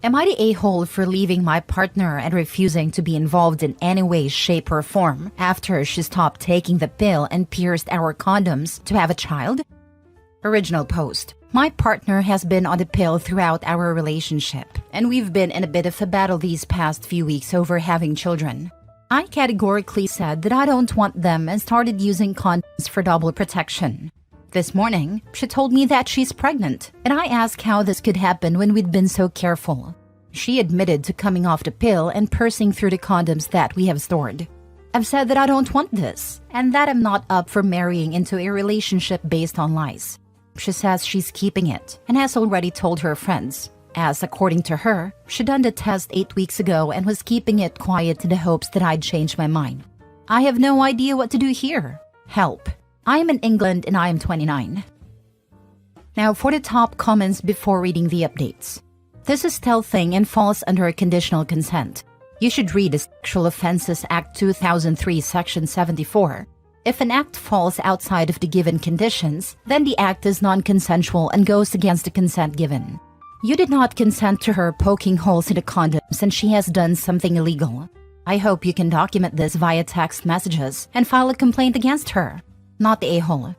Am I the a-hole for leaving my partner and refusing to be involved in any way, shape, or form after she stopped taking the pill and pierced our condoms to have a child? Original post. My partner has been on the pill throughout our relationship, and we've been in a bit of a battle these past few weeks over having children. I categorically said that I don't want them and started using condoms for double protection. This morning, she told me that she's pregnant, and I asked how this could happen when we'd been so careful. She admitted to coming off the pill and pursing through the condoms that we have stored. I've said that I don't want this, and that I'm not up for marrying into a relationship based on lies. She says she's keeping it, and has already told her friends, as according to her, she done the test 8 weeks ago and was keeping it quiet in the hopes that I'd change my mind. I have no idea what to do here. Help. I am in England and I am 29. Now for the top comments before reading the updates. This is stealthing and falls under conditional consent. You should read the Sexual Offences Act 2003 Section 74. If an act falls outside of the given conditions, then the act is non-consensual and goes against the consent given. You did not consent to her poking holes in the condoms and she has done something illegal. I hope you can document this via text messages and file a complaint against her, not the a-hole.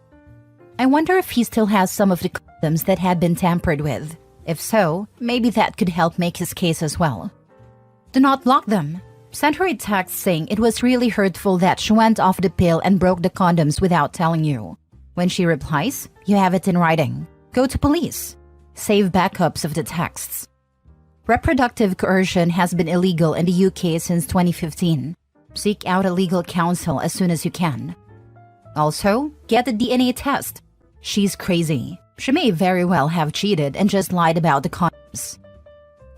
I wonder if he still has some of the condoms that had been tampered with. If so, maybe that could help make his case as well. Do not block them. Send her a text saying it was really hurtful that she went off the pill and broke the condoms without telling you. When she replies, you have it in writing. Go to police. Save backups of the texts. Reproductive coercion has been illegal in the UK since 2015. Seek out a legal counsel as soon as you can. Also, get a DNA test. She's crazy. She may very well have cheated and just lied about the condoms.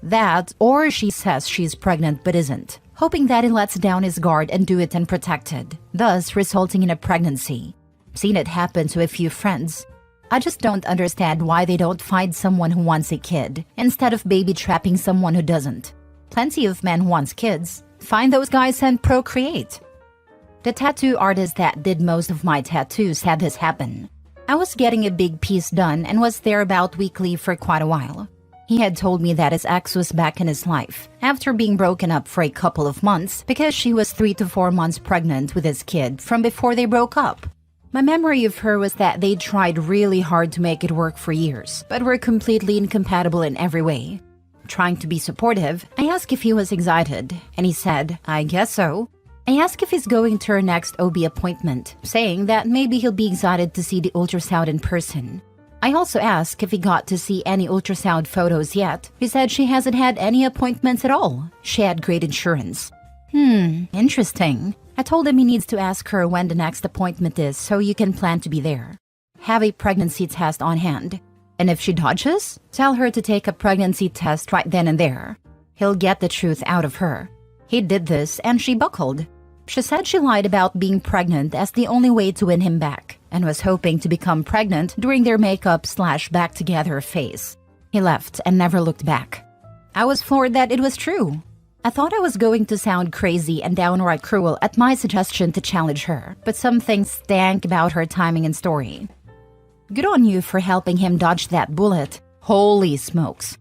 That, or she says she's pregnant but isn't, hoping that he lets down his guard and do it unprotected, thus resulting in a pregnancy. Seen it happen to a few friends. I just don't understand why they don't find someone who wants a kid, instead of baby trapping someone who doesn't. Plenty of men wants kids. Find those guys and procreate. The tattoo artist that did most of my tattoos had this happen. I was getting a big piece done and was there about weekly for quite a while. He had told me that his ex was back in his life, after being broken up for a couple of months because she was 3 to 4 months pregnant with his kid from before they broke up. My memory of her was that they tried really hard to make it work for years, but were completely incompatible in every way. Trying to be supportive, I asked if he was excited, and he said, I guess so. I asked if he's going to her next OB appointment, saying that maybe he'll be excited to see the ultrasound in person. I also asked if he got to see any ultrasound photos yet. He said she hasn't had any appointments at all. She had great insurance. Interesting. I told him he needs to ask her when the next appointment is so you can plan to be there. Have a pregnancy test on hand. And if she dodges, tell her to take a pregnancy test right then and there. He'll get the truth out of her. He did this and she buckled. She said she lied about being pregnant as the only way to win him back, and was hoping to become pregnant during their makeup/back together phase. He left and never looked back. I was floored that it was true. I thought I was going to sound crazy and downright cruel at my suggestion to challenge her, but some things stank about her timing and story. Good on you for helping him dodge that bullet. Holy smokes.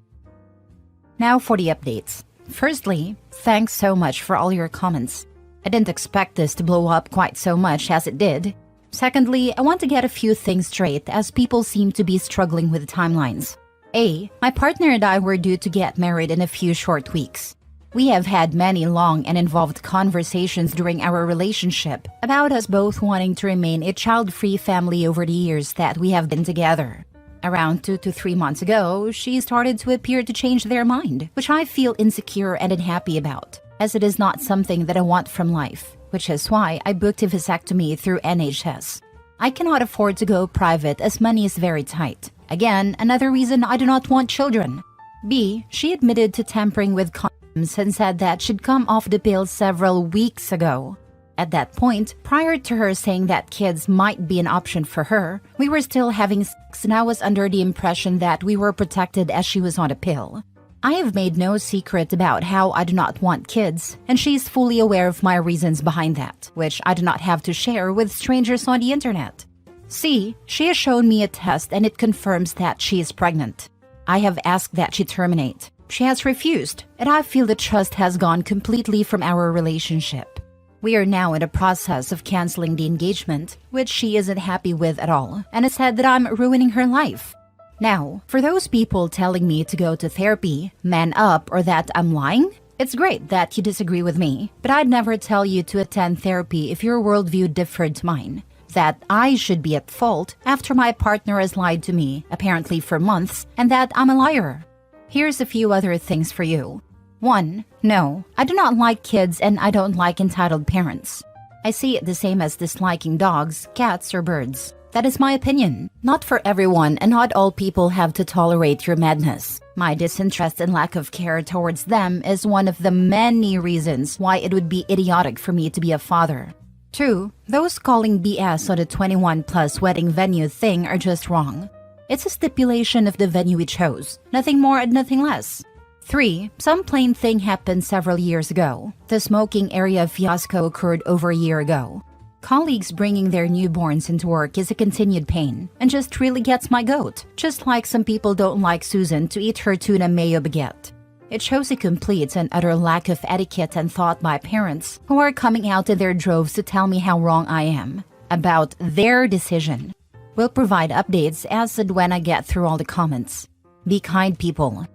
Now for the updates. Firstly, thanks so much for all your comments. I didn't expect this to blow up quite so much as it did. Secondly, I want to get a few things straight as people seem to be struggling with timelines. A, my partner and I were due to get married in a few short weeks. We have had many long and involved conversations during our relationship about us both wanting to remain a child-free family over the years that we have been together. Around 2 to 3 months ago, she started to appear to change their mind, which I feel insecure and unhappy about, as it is not something that I want from life, which is why I booked a vasectomy through NHS. I cannot afford to go private as money is very tight. Again, another reason I do not want children. B, she admitted to tampering with condoms and said that she'd come off the pill several weeks ago. At that point, prior to her saying that kids might be an option for her, we were still having sex and I was under the impression that we were protected as she was on a pill. I have made no secret about how I do not want kids, and she's fully aware of my reasons behind that, which I do not have to share with strangers on the internet. C, she has shown me a test and it confirms that she is pregnant. I have asked that she terminate. She has refused, and I feel the trust has gone completely from our relationship. We are now in the process of canceling the engagement, which she isn't happy with at all, and has said that I'm ruining her life. Now, for those people telling me to go to therapy, man up, or that I'm lying, it's great that you disagree with me, but I'd never tell you to attend therapy if your worldview differed to mine. That I should be at fault after my partner has lied to me, apparently for months, and that I'm a liar. Here's a few other things for you. 1. No, I do not like kids and I don't like entitled parents. I see it the same as disliking dogs, cats, or birds. That is my opinion. Not for everyone, and not all people have to tolerate your madness. My disinterest and lack of care towards them is one of the many reasons why it would be idiotic for me to be a father. 2. Those calling BS on the 21-plus wedding venue thing are just wrong. It's a stipulation of the venue we chose, nothing more and nothing less. 3. Some plain thing happened several years ago. The smoking area fiasco occurred over a year ago. Colleagues bringing their newborns into work is a continued pain, and just really gets my goat, just like some people don't like Susan to eat her tuna mayo baguette. It shows a complete and utter lack of etiquette and thought by parents who are coming out in their droves to tell me how wrong I am about their decision. We'll provide updates as and when I get through all the comments. Be kind, people.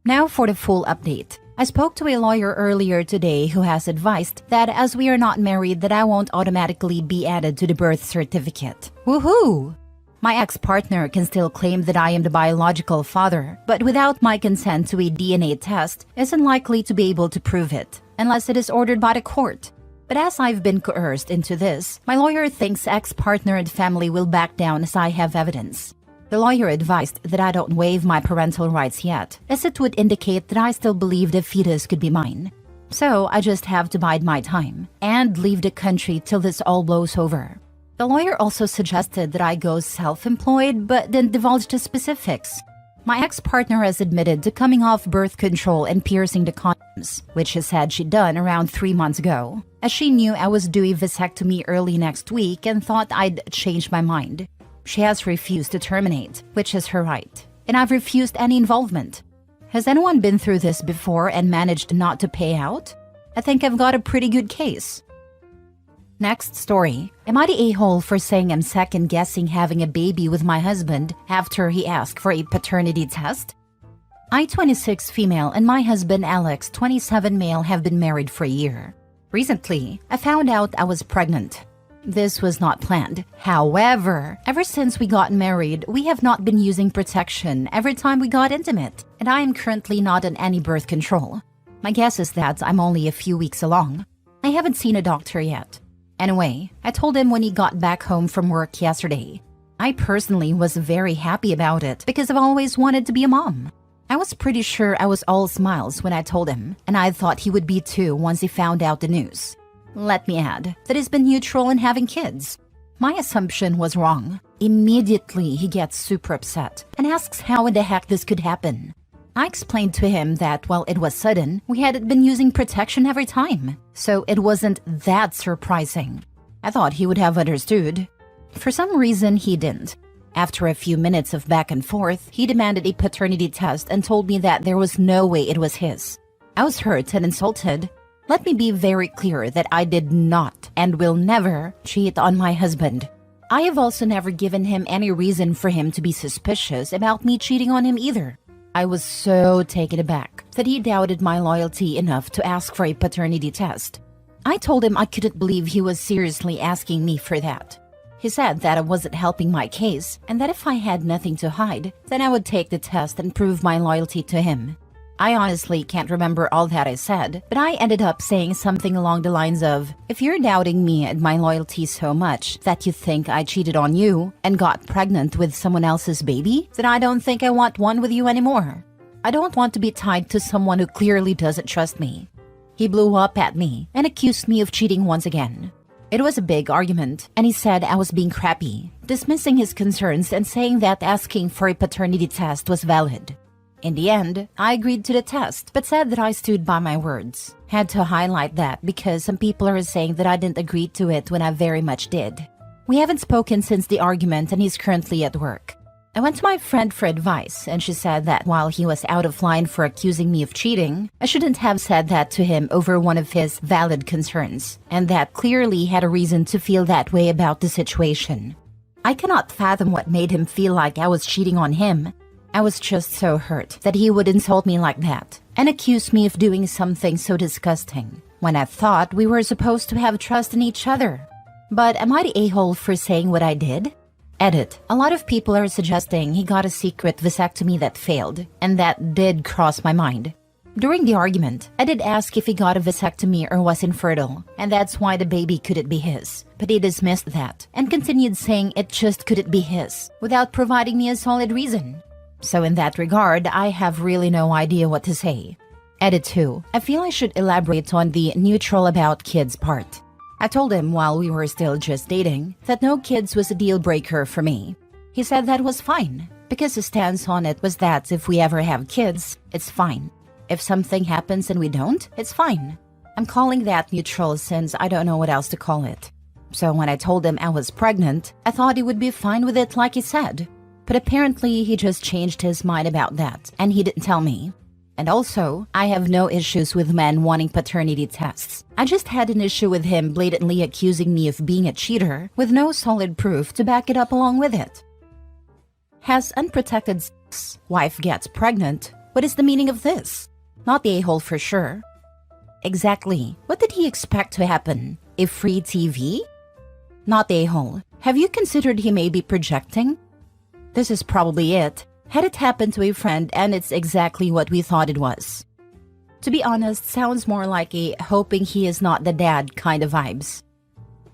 Now for the full update. I spoke to a lawyer earlier today who has advised that as we are not married that I won't automatically be added to the birth certificate. Woohoo! My ex-partner can still claim that I am the biological father, but without my consent to a DNA test, isn't likely to be able to prove it, unless it is ordered by the court. But as I've been coerced into this, my lawyer thinks ex-partner and family will back down as I have evidence. The lawyer advised that I don't waive my parental rights yet, as it would indicate that I still believe the fetus could be mine. So I just have to bide my time and leave the country till this all blows over. The lawyer also suggested that I go self-employed, but didn't divulge the specifics. My ex-partner has admitted to coming off birth control and piercing the condoms, which she said she'd done around 3 months ago, as she knew I was due a vasectomy early next week and thought I'd changed my mind. She has refused to terminate, which is her right, and I've refused any involvement. Has anyone been through this before and managed not to pay out? I think I've got a pretty good case. Next story. Am I the a-hole for saying I'm second-guessing having a baby with my husband after he asked for a paternity test? I, 26 female, and my husband Alex, 27 male, have been married for a year. Recently, I found out I was pregnant. This was not planned. However, ever since we got married, we have not been using protection every time we got intimate, and I am currently not on any birth control. My guess is that I'm only a few weeks along. I haven't seen a doctor yet. Anyway, I told him when he got back home from work yesterday. I personally was very happy about it because I've always wanted to be a mom. I was pretty sure I was all smiles when I told him, and I thought he would be too once he found out the news. Let me add that he's been neutral in having kids. My assumption was wrong. Immediately, he gets super upset and asks how in the heck this could happen. I explained to him that while it was sudden, we hadn't been using protection every time, so it wasn't that surprising. I thought he would have understood. For some reason, he didn't. After a few minutes of back and forth, he demanded a paternity test and told me that there was no way it was his. I was hurt and insulted. Let me be very clear that I did not and will never cheat on my husband. I have also never given him any reason for him to be suspicious about me cheating on him either. I was so taken aback that he doubted my loyalty enough to ask for a paternity test. I told him I couldn't believe he was seriously asking me for that. He said that it wasn't helping my case and that if I had nothing to hide, then I would take the test and prove my loyalty to him. I honestly can't remember all that I said, but I ended up saying something along the lines of, if you're doubting me and my loyalty so much that you think I cheated on you and got pregnant with someone else's baby, then I don't think I want one with you anymore. I don't want to be tied to someone who clearly doesn't trust me. He blew up at me and accused me of cheating once again. It was a big argument, and he said I was being crappy, dismissing his concerns and saying that asking for a paternity test was valid. In the end, I agreed to the test, but said that I stood by my words. Had to highlight that because some people are saying that I didn't agree to it when I very much did. We haven't spoken since the argument and he's currently at work. I went to my friend for advice, and she said that while he was out of line for accusing me of cheating, I shouldn't have said that to him over one of his valid concerns, and that clearly had a reason to feel that way about the situation. I cannot fathom what made him feel like I was cheating on him. I was just so hurt that he would insult me like that and accuse me of doing something so disgusting, when I thought we were supposed to have trust in each other. But am I the a-hole for saying what I did? Edit. A lot of people are suggesting he got a secret vasectomy that failed, and that did cross my mind. During the argument, I did ask if he got a vasectomy or was infertile, and that's why the baby couldn't be his. But he dismissed that, and continued saying it just couldn't be his, without providing me a solid reason. So in that regard, I have really no idea what to say. Edit 2. I feel I should elaborate on the neutral about kids part. I told him while we were still just dating that no kids was a deal breaker for me. He said that was fine, because his stance on it was that if we ever have kids, it's fine. If something happens and we don't, it's fine. I'm calling that neutral since I don't know what else to call it. So when I told him I was pregnant, I thought he would be fine with it like he said. But apparently he just changed his mind about that, and he didn't tell me. And also, I have no issues with men wanting paternity tests. I just had an issue with him blatantly accusing me of being a cheater with no solid proof to back it up along with it. Has unprotected sex, wife gets pregnant. What is the meaning of this? Not the a-hole for sure. Exactly. What did he expect to happen? A free TV? Not the a-hole. Have you considered he may be projecting? This is probably it. Had it happened to a friend, and it's exactly what we thought it was. To be honest, sounds more like a hoping he is not the dad kind of vibes.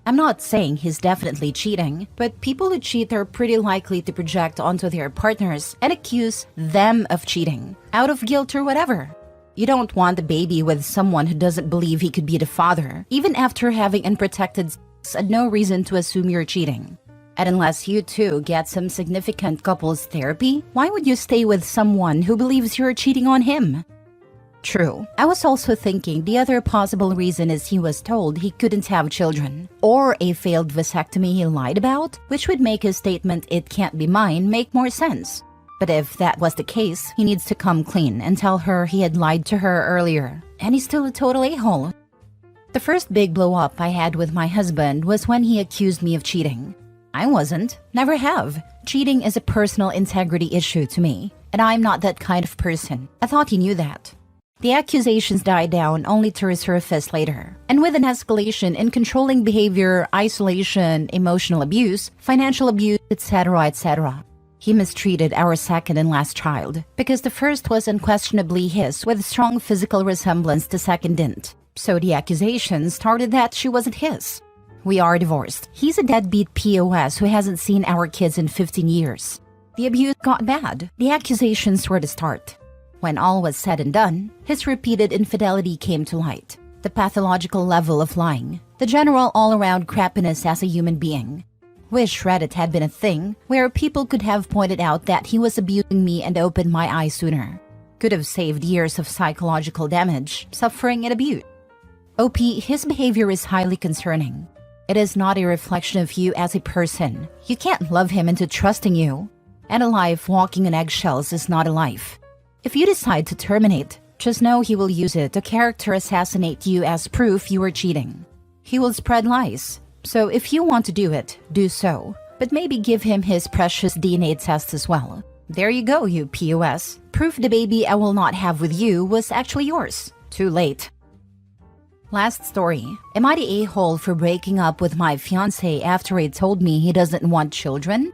I'm not saying he's definitely cheating, but people who cheat are pretty likely to project onto their partners and accuse them of cheating, out of guilt or whatever. You don't want a baby with someone who doesn't believe he could be the father, even after having unprotected sex and no reason to assume you're cheating. And unless you two get some significant couples therapy, why would you stay with someone who believes you're cheating on him? True. I was also thinking the other possible reason is he was told he couldn't have children, or a failed vasectomy he lied about, which would make his statement "it can't be mine" make more sense. But if that was the case, he needs to come clean and tell her he had lied to her earlier, and he's still a total a-hole. The first big blow-up I had with my husband was when he accused me of cheating. I wasn't. Never have. Cheating is a personal integrity issue to me, and I'm not that kind of person. I thought he knew that. The accusations died down only to resurface later, and with an escalation in controlling behavior, isolation, emotional abuse, financial abuse, etc., etc. He mistreated our second and last child, because the first was unquestionably his with strong physical resemblance the second didn't. So the accusations started that she wasn't his. We are divorced. He's a deadbeat POS who hasn't seen our kids in 15 years. The abuse got bad. The accusations were the start. When all was said and done, his repeated infidelity came to light. The pathological level of lying. The general all-around crappiness as a human being. Wish Reddit had been a thing where people could have pointed out that he was abusing me and opened my eyes sooner. Could have saved years of psychological damage, suffering, and abuse. OP, his behavior is highly concerning. It is not a reflection of you as a person. You can't love him into trusting you. And a life walking on eggshells is not a life. If you decide to terminate, just know he will use it to character assassinate you as proof you were cheating. He will spread lies. So if you want to do it, do so. But maybe give him his precious DNA test as well. There you go, you POS. Proof the baby I will not have with you was actually yours. Too late. Last story. Am I the a-hole for breaking up with my fiancé after he told me he doesn't want children?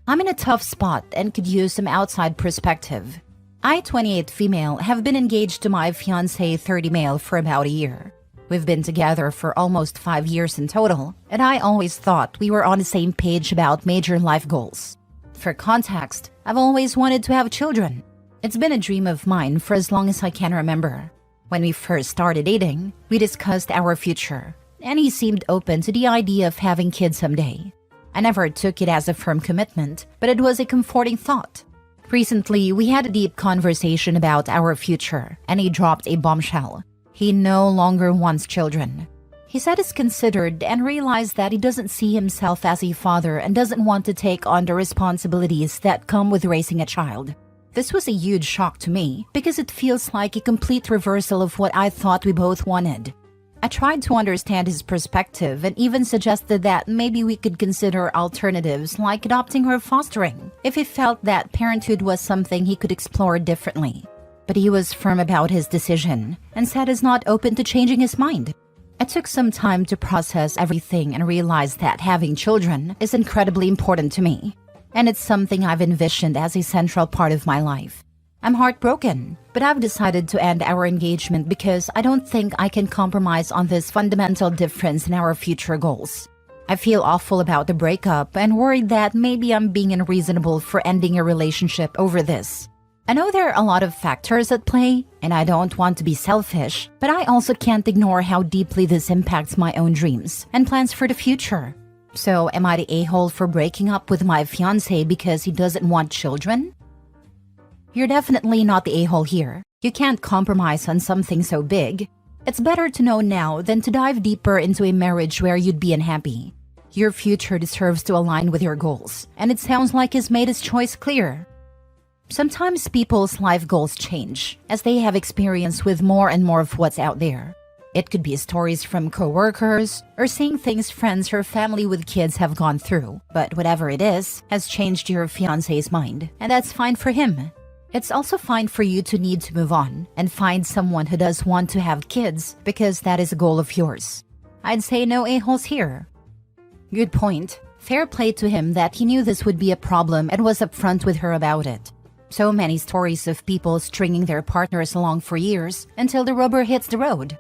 I'm in a tough spot and could use some outside perspective. I, 28 female, have been engaged to my fiancé, 30 male, for about a year. We've been together for almost 5 years in total, and I always thought we were on the same page about major life goals. For context, I've always wanted to have children. It's been a dream of mine for as long as I can remember. When we first started dating, we discussed our future, and he seemed open to the idea of having kids someday. I never took it as a firm commitment, but it was a comforting thought. Recently, we had a deep conversation about our future, and he dropped a bombshell. He no longer wants children. He said he's considered and realized that he doesn't see himself as a father and doesn't want to take on the responsibilities that come with raising a child. This was a huge shock to me because it feels like a complete reversal of what I thought we both wanted. I tried to understand his perspective and even suggested that maybe we could consider alternatives like adopting or fostering if he felt that parenthood was something he could explore differently. But he was firm about his decision and said he's not open to changing his mind. I took some time to process everything and realized that having children is incredibly important to me, and it's something I've envisioned as a central part of my life. I'm heartbroken, but I've decided to end our engagement because I don't think I can compromise on this fundamental difference in our future goals. I feel awful about the breakup and worried that maybe I'm being unreasonable for ending a relationship over this. I know there are a lot of factors at play, and I don't want to be selfish, but I also can't ignore how deeply this impacts my own dreams and plans for the future. So, am I the a-hole for breaking up with my fiancé because he doesn't want children? You're definitely not the a-hole here. You can't compromise on something so big. It's better to know now than to dive deeper into a marriage where you'd be unhappy. Your future deserves to align with your goals, and it sounds like he's made his choice clear. Sometimes people's life goals change as they have experience with more and more of what's out there. It could be stories from coworkers or seeing things friends or family with kids have gone through, but whatever it is has changed your fiancé's mind, and that's fine for him. It's also fine for you to need to move on and find someone who does want to have kids because that is a goal of yours. I'd say no a-holes here. Good point. Fair play to him that he knew this would be a problem and was upfront with her about it. So many stories of people stringing their partners along for years until the rubber hits the road.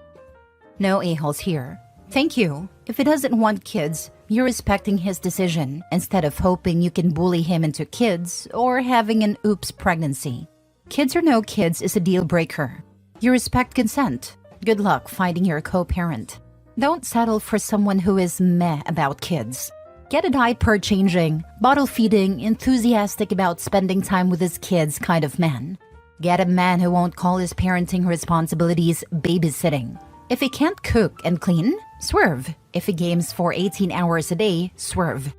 No a-holes here. Thank you. If he doesn't want kids, you're respecting his decision instead of hoping you can bully him into kids or having an oops pregnancy. Kids or no kids is a deal breaker. You respect consent. Good luck finding your co-parent. Don't settle for someone who is meh about kids. Get a diaper changing, bottle feeding, enthusiastic about spending time with his kids kind of man. Get a man who won't call his parenting responsibilities babysitting. If he can't cook and clean, swerve. If he games for 18 hours a day, swerve.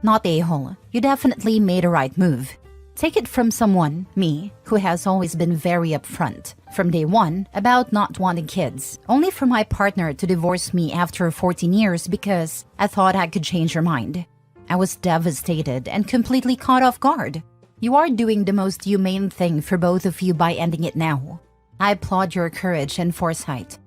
Not a-hole. You definitely made a right move. Take it from someone, me, who has always been very upfront, from day one, about not wanting kids, only for my partner to divorce me after 14 years because I thought I could change her mind. I was devastated and completely caught off guard. You are doing the most humane thing for both of you by ending it now. I applaud your courage and foresight.